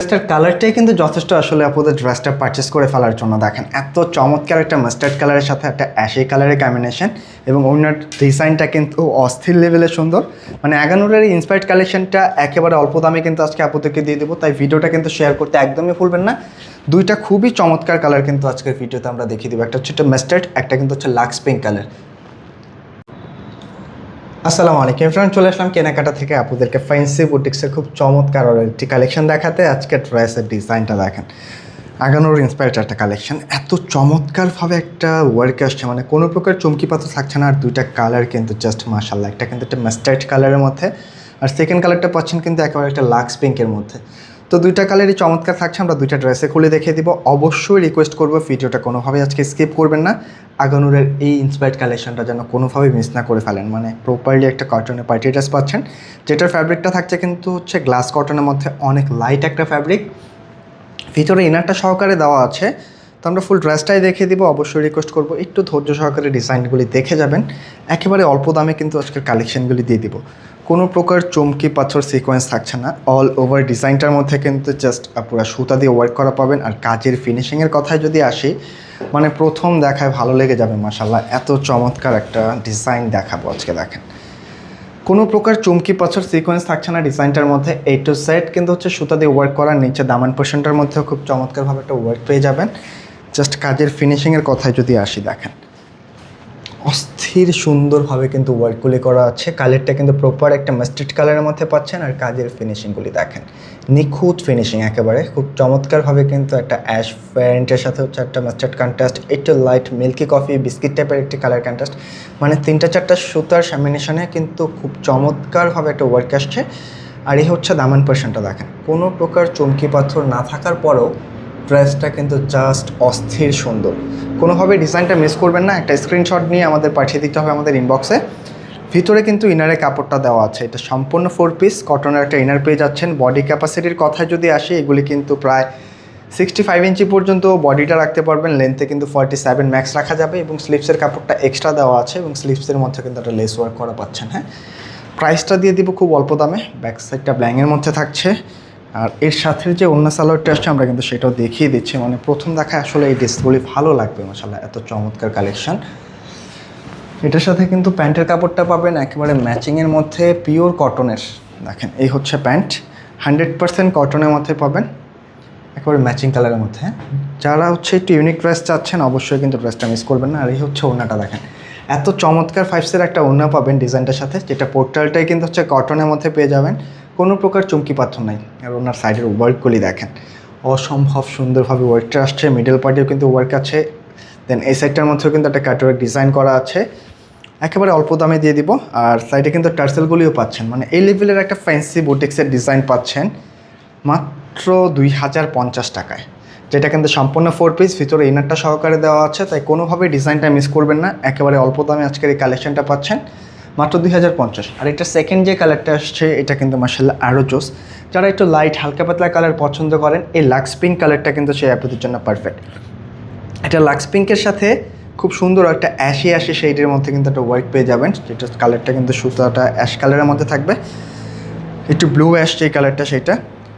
ড্রেসটার কালারটাই কিন্তু যথেষ্ট আসলে আপনাদের ড্রেসটা পারচেস করে ফেলার জন্য। দেখেন এত চমৎকার একটা মাস্টার্ড কালারের সাথে একটা অ্যাশি কালারের কম্বিনেশন, এবং ওনার ডিজাইনটা কিন্তু অস্থির লেভেলের সুন্দর। মানে আগানুরের ইন্সপায়ার্ড কালেকশনটা একেবারে অল্প দামে কিন্তু আজকে আপনাদেরকে দিয়ে দেবো, তাই ভিডিওটা কিন্তু শেয়ার করতে একদমই ভুলবেন না। দুইটা খুবই চমৎকার কালার কিন্তু আজকের ভিডিওতে আমরা দেখিয়ে দেবো। একটা হচ্ছে মাস্টার্ড, একটা কিন্তু হচ্ছে লাক্স পিঙ্ক কালার। আসসালামু আলাইকুম ফ্রেন্ড, চলে আসলাম কেনাকাটা থেকে আপনাদেরকে ফ্যান্সি বুটিক্সের খুব চমৎকার একটি কালেকশন দেখাতে। আজকে ড্রেসের ডিজাইনটা দেখেন, আগানোর ইন্সপায়ার্ড একটা কালেকশন। এত চমৎকারভাবে একটা ওয়ার্ক আসছে, মানে কোনো প্রকার চমকি পাথর থাকছে না। আর দুইটা কালার কিন্তু জাস্ট মাশাআল্লাহ, একটা কিন্তু একটা মাস্টার্ড কালারের মধ্যে, আর সেকেন্ড কালারটা পাচ্ছেন কিন্তু একেবারে একটা লাক্স পিঙ্কের মধ্যে। তো দুইটা কালারই চমৎকার থাকছে। আমরা দুইটা ড্রেসে খুলে দেখিয়ে দিব। অবশ্যই রিকোয়েস্ট করবো ভিডিওটা কোনোভাবে আজকে স্কিপ করবেন না। আগানুরের এই ইন্সপায়ার্ড কালেকশনটা যেন কোনোভাবেই মিস না করে ফেলেন। মানে প্রপারলি একটা কটনের পার্টি ড্রেস পাচ্ছেন, যেটার ফ্যাব্রিকটা থাকছে কিন্তু হচ্ছে গ্লাস কটনের মধ্যে, অনেক লাইট একটা ফ্যাব্রিক। ভিতরে ইনারটা সহকারে দেওয়া আছে। তো আমরা ফুল ড্রেসটাই দেখিয়ে দিব। অবশ্যই রিকোয়েস্ট করবো একটু ধৈর্য সহকারে ডিজাইনগুলি দেখে যাবেন। একেবারে অল্প দামে কিন্তু আজকের কালেকশনগুলি দিয়ে দিব। কোনো প্রকার চমকি পাথর সিকোয়েন্স থাকছে না। অল ওভার ডিজাইনটার মধ্যে কিন্তু জাস্ট পুরো সুতা দিয়ে ওয়ার্ক করা পাবেন। আর কাজের ফিনিশিংয়ের কথায় যদি আসি, মানে প্রথম দেখায় ভালো লেগে যাবে। মাশাআল্লাহ, এত চমৎকার একটা ডিজাইন দেখাবো আজকে। দেখেন কোনো প্রকার চমকি পাথর সিকোয়েন্স থাকছে না ডিজাইনটার মধ্যে। এই টু সেট কিন্তু হচ্ছে সুতা দিয়ে ওয়ার্ক করার। নিচে দামান পোর্শনটার মধ্যেও খুব চমৎকারভাবে একটা ওয়ার্ক পেয়ে যাবেন। জাস্ট কাজের ফিনিশিংয়ের কথায় যদি আসি, দেখেন অস্থির সুন্দরভাবে কিন্তু ওয়ার্কগুলি করা আছে। কালারটা কিন্তু প্রপার একটা মাস্টার্ড কালারের মধ্যে পাচ্ছেন। আর কাজের ফিনিশিংগুলি দেখেন, নিখুঁত ফিনিশিং একেবারে। খুব চমৎকারভাবে কিন্তু একটা অ্যাশ প্যান্টের সাথে হচ্ছে একটা মাস্টার্ড কন্ট্রাস্ট, একটু লাইট মিল্কি কফি বিস্কিট টাইপের একটি কালার কন্ট্রাস্ট। মানে 3-4টা সুতার কম্বিনেশনে কিন্তু খুব চমৎকারভাবে একটা ওয়ার্ক আসছে। আর এই হচ্ছে দামান পোর্শনটা। দেখেন কোনো প্রকার চমকি পাথর না থাকার পরেও ড্রেসটা কিন্তু জাস্ট অস্থির সুন্দর। কোনোভাবে ডিজাইনটা মিস করবেন না। একটা স্ক্রিনশট নিয়ে আমাদের পাঠিয়ে দিতে হবে আমাদের ইনবক্সে। ভিতরে কিন্তু ইনারের কাপড়টা দেওয়া আছে। এটা সম্পূর্ণ 4 পিস কটনের একটা ইনার পেয়ে যাচ্ছেন। বডি ক্যাপাসিটির কথায় যদি আসি, এগুলি কিন্তু প্রায় 65 ইঞ্চি পর্যন্ত বডিটা রাখতে পারবেন। লেন্থে কিন্তু 47 ম্যাক্স রাখা যাবে, এবং স্লিভসের কাপড়টা এক্সট্রা দেওয়া আছে, এবং স্লিভসের মধ্যে কিন্তু একটা লেস ওয়ার্ক করা পাচ্ছেন। হ্যাঁ, প্রাইসটা দিয়ে দিব খুব অল্প দামে। ব্যাক সাইডটা ব্ল্যাঙ্কের মধ্যে থাকছে। আর এর সাথে যে অন্য সালোয়ারটা আসছে আমরা কিন্তু সেটাও দেখিয়ে দিচ্ছি। মানে প্রথম দেখায় আসলে এই ড্রেসগুলি ভালো লাগবে। মাশাআল্লাহ, এত চমৎকার কালেকশন। এটার সাথে কিন্তু প্যান্টের কাপড়টা পাবেন একেবারে ম্যাচিংয়ের মধ্যে, পিওর কটনের। দেখেন এই হচ্ছে প্যান্ট, 100% কটনের মধ্যে পাবেন, একেবারে ম্যাচিং কালারের মধ্যে। যারা হচ্ছে একটু ইউনিক ড্রেস চাচ্ছেন অবশ্যই কিন্তু ড্রেসটা মিস করবেন না। আর এই হচ্ছে ওড়নাটা। দেখেন এত চমৎকার 5 একটা ওড়না পাবেন ডিজাইনটার সাথে, যেটা পোর্টালটাই কিন্তু হচ্ছে কটনের মধ্যে পেয়ে যাবেন। কোনো প্রকার চমকি পাথর নাই। আর ওনার সাইডের ওয়ার্কগুলি দেখেন, অসম্ভব সুন্দরভাবে ওয়ার্কটা আসছে। মিডল পার্টেও কিন্তু ওয়ার্ক আছে। দেন এই সাইডটার মধ্যেও কিন্তু একটা কাটওয়ার্ক ডিজাইন করা আছে। একেবারে অল্প দামে দিয়ে দিব। আর সাইডে কিন্তু টার্সেলগুলিও পাচ্ছেন। মানে এই লেভেলের একটা ফ্যান্সি বুটিক্সের ডিজাইন পাচ্ছেন মাত্র 2050 টাকায়, যেটা কিন্তু সম্পূর্ণ 4 পিস, ভিতরে ইনারটা সহকারে দেওয়া আছে। তাই কোনোভাবে ডিজাইনটা মিস করবেন না। একেবারে অল্প দামে আজকের এই কালেকশনটা পাচ্ছেন মাত্র 2050। আর এটা সেকেন্ড যে কালারটা আসছে, এটা কিন্তু মাশাআল্লাহ আরও জোস। যারা একটু লাইট হালকা পাতলা কালার পছন্দ করেন, এই লাক্স পিঙ্ক কালারটা কিন্তু সেই আপনাদের জন্য পারফেক্ট। এটা লাক্স পিঙ্কের সাথে খুব সুন্দর একটা অ্যাশি শেডের মধ্যে কিন্তু একটা ওয়ার্ক পেয়ে যাবেন, যেটা কালারটা কিন্তু সুতাটা অ্যাশ কালারের মধ্যে থাকবে, একটু ব্লু অ্যাশ যে কালারটা সেটা।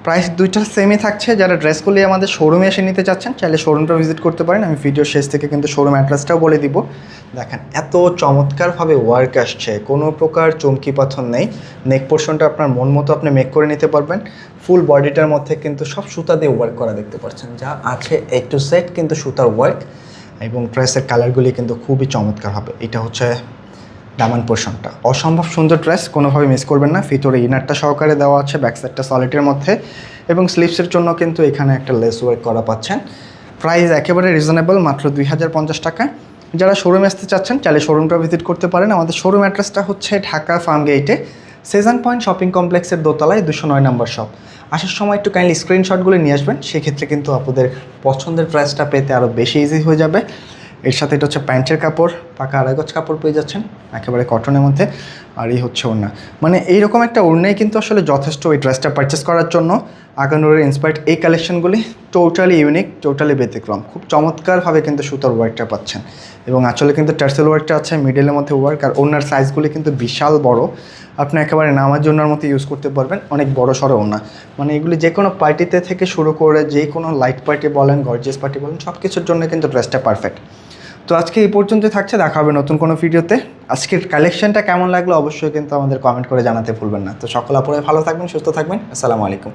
প্রাইস দুইটা সেমই থাকছে। যারা ড্রেসগুলি আমাদের শোরুমে এসে নিতে চাচ্ছেন, চাইলে শোরুমটা ভিজিট করতে পারেন। আমি ভিডিও শেষ থেকে কিন্তু শোরুম অ্যাড্রেসটাও বলে দিব। দেখেন এত চমৎকারভাবে ওয়ার্ক আসছে, কোনো প্রকার চমকি পাথর নেই। নেক পোর্শনটা আপনার মন মতো আপনি মেক করে নিতে পারবেন। ফুল বডিটার মধ্যে কিন্তু সব সুতা দিয়ে ওয়ার্ক করা দেখতে পাচ্ছেন, যা আছে এ টু সেট কিন্তু সুতার ওয়ার্ক। এবং ড্রেসের কালারগুলি কিন্তু খুবই চমৎকার হবে। এটা হচ্ছে দামান পোর্শনটা, অসম্ভব সুন্দর ড্রেস, কোনোভাবে মিস করবেন না। ভিতরে ইনারটা সহকারে দেওয়া আছে, ব্যাক সাইডটা সলিডের মধ্যে, এবং স্লিভসের জন্য কিন্তু এখানে একটা লেস ওয়ার্ক করা পাচ্ছেন। প্রাইস একেবারে রিজনেবল, মাত্র 2050 টাকা। যারা শোরুমে আসতে চাচ্ছেন চাইলে শোরুমটা ভিজিট করতে পারেন। আমাদের শোরুম অ্যাড্রেসটা হচ্ছে ঢাকা ফার্ম গেটে, সেজান পয়েন্ট শপিং কমপ্লেক্সের দোতলায় 209 নম্বর শপ। আসার সময় একটু কাইন্ডলি স্ক্রিনশটগুলো নিয়ে আসবেন, সেক্ষেত্রে কিন্তু আপনাদের পছন্দের প্রাইসটা পেতে আরও বেশি ইজি হয়ে যাবে। এর সাথে এটা হচ্ছে প্যান্টের কাপড়, পাকা আড়াই গজ কাপড় পেয়ে যাচ্ছেন একেবারে কটনের মধ্যে। আর এই হচ্ছে ওড়না। মানে এইরকম একটা ওড়নাই কিন্তু আসলে যথেষ্ট এই ড্রেসটা পারচেস করার জন্য। আগানুরের ইন্সপায়ার্ড এই কালেকশনগুলি টোটালি ইউনিক, টোটালি ব্যতিক্রম। খুব চমৎকারভাবে কিন্তু সুতার ওয়ার্কটা পাচ্ছেন এবং আসলে কিন্তু টার্সেল ওয়ার্কটা আছে মিডলের মধ্যে ওয়ার্ক, আর ওনার সাইজগুলি কিন্তু বিশাল বড়। আপনি একেবারে নামাজ জন্যর মতো ইউজ করতে পারবেন, অনেক বড় সড়ো ওনা। মানে এগুলি যে কোনো পার্টিতে থেকে শুরু করে যে কোনো লাইট পার্টি বলেন, গর্জিয়াস পার্টি বলেন, সব কিছুর জন্য কিন্তু ড্রেসটা পারফেক্ট। তো আজকে এই পর্যন্তই থাকছে, দেখা হবে নতুন কোনো ভিডিওতে। আজকের কালেকশনটা কেমন লাগলো অবশ্যই কিন্তু আমাদের কমেন্ট করে জানাতে ভুলবেন না। তো সকল আপুরাই ভালো থাকবেন, সুস্থ থাকবেন। আসসালামু আলাইকুম।